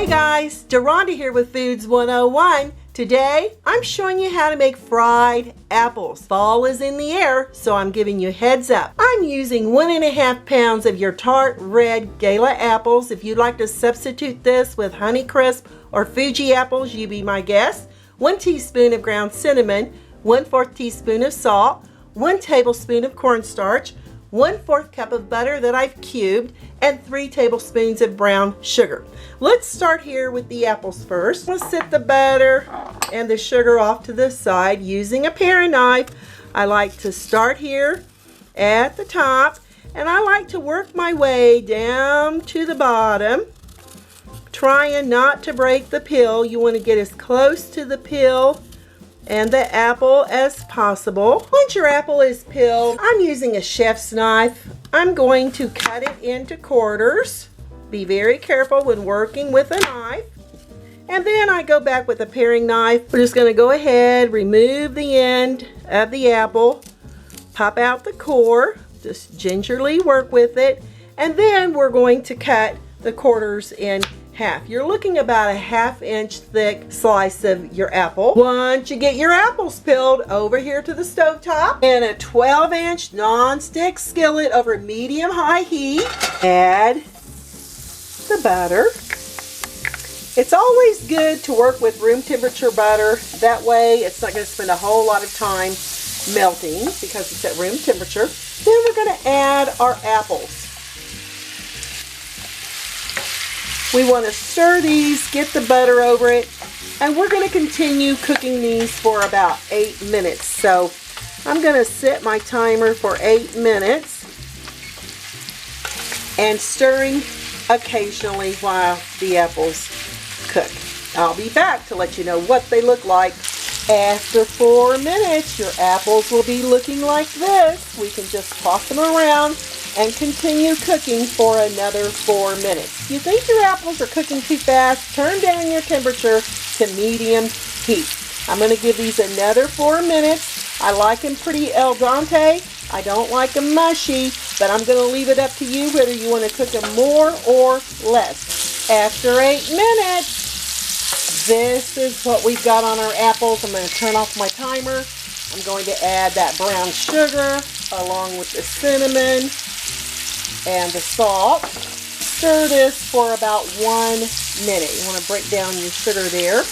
Hey guys, Deronda here with Foods 101. Today, I'm showing you how to make fried apples. Fall is in the air, so I'm giving you a heads up. I'm using 1.5 pounds of your tart red Gala apples. If you'd like to substitute this with Honeycrisp or Fuji apples, you be my guest. 1 teaspoon of ground cinnamon, 1/4 teaspoon of salt, 1 tablespoon of cornstarch, 1/4 cup of butter that I've cubed, and 3 tablespoons of brown sugar. Let's start here with the apples first. We'll set the butter and the sugar off to the side using a paring knife. I like to start here at the top, and I like to work my way down to the bottom, trying not to break the peel. You want to get as close to the peel and the apple as possible. Once your apple is peeled, I'm using a chef's knife. I'm going to cut it into quarters. Be very careful when working with a knife. And then I go back with a paring knife. We're just going to go ahead, remove the end of the apple, pop out the core, just gingerly work with it, and then we're going to cut the quarters in half. You're looking about a 1/2 inch thick slice of your apple. Once you get your apples peeled, over here to the stove top, in a 12-inch non-stick skillet over medium-high heat, add the butter. It's always good to work with room temperature butter. That way it's not going to spend a whole lot of time melting because it's at room temperature. Then we're going to add our apples. We want to stir these, get the butter over it, and we're going to continue cooking these for about 8 minutes. So I'm going to set my timer for 8 minutes and stirring occasionally while the apples cook. I'll be back to let you know what they look like. After 4 minutes, your apples will be looking like this. We can just toss them around and continue cooking for another 4 minutes. If you think your apples are cooking too fast, turn down your temperature to medium heat. I'm going to give these another 4 minutes. I like them pretty al dente. I don't like them mushy, but I'm going to leave it up to you whether you want to cook them more or less. After 8 minutes, this is what we've got on our apples. I'm going to turn off my timer. I'm going to add that brown sugar along with the cinnamon and the salt. Stir this for about 1 minute. You want to break down your sugar there.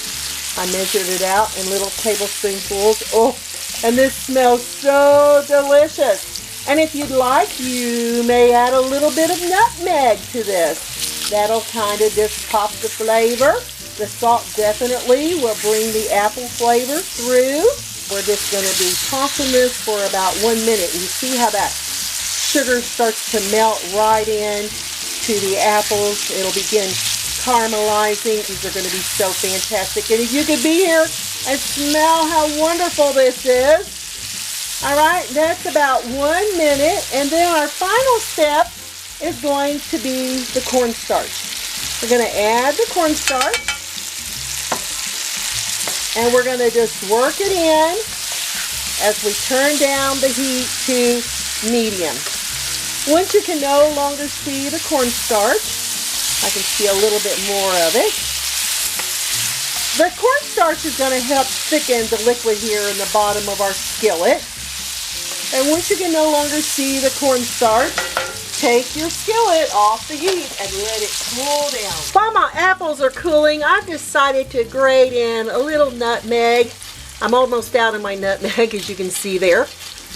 I measured it out in little tablespoonfuls. Oh, and this smells so delicious. And if you'd like, you may add a little bit of nutmeg to this. That'll kind of just pop the flavor. The salt definitely will bring the apple flavor through. We're just going to be tossing this for about 1 minute. You see how that sugar starts to melt right in to the apples. It'll begin caramelizing. These are going to be so fantastic. And if you could be here and smell how wonderful this is. All right, that's about 1 minute. And then our final step is going to be the cornstarch. We're going to add the cornstarch. And we're going to just work it in as we turn down the heat to medium. Once you can no longer see the cornstarch, I can see a little bit more of it. The cornstarch is going to help thicken the liquid here in the bottom of our skillet. And once you can no longer see the cornstarch, take your skillet off the heat and let it cool down. While my apples are cooling, I've decided to grate in a little nutmeg. I'm almost out of my nutmeg, as you can see there.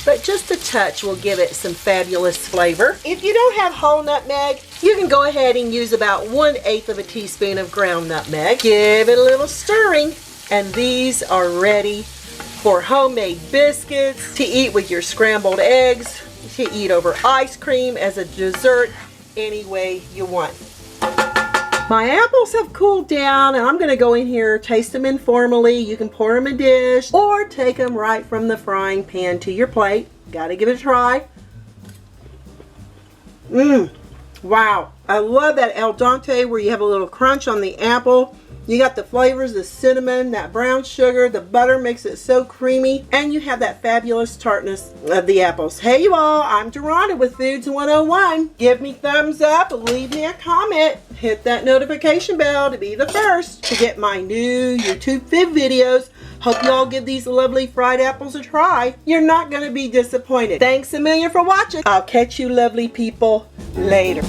But just a touch will give it some fabulous flavor. If you don't have whole nutmeg, you can go ahead and use about 1/8 of a teaspoon of ground nutmeg. Give it a little stirring, and these are ready for homemade biscuits, to eat with your scrambled eggs, to eat over ice cream, as a dessert, any way you want. My apples have cooled down, and I'm going to go in here, taste them informally. You can pour them in a dish or take them right from the frying pan to your plate. Got to give it a try. Wow, I love that al dente where you have a little crunch on the apple You got the flavors, the cinnamon, that brown sugar, the butter makes it so creamy, and you have that fabulous tartness of the apples. Hey you all, I'm Deronda with Foods 101. Give me thumbs up, leave me a comment, hit that notification bell to be the first to get my new YouTube vid videos. Hope you all give these lovely fried apples a try. You're not going to be disappointed. Thanks a million for watching. I'll catch you lovely people later.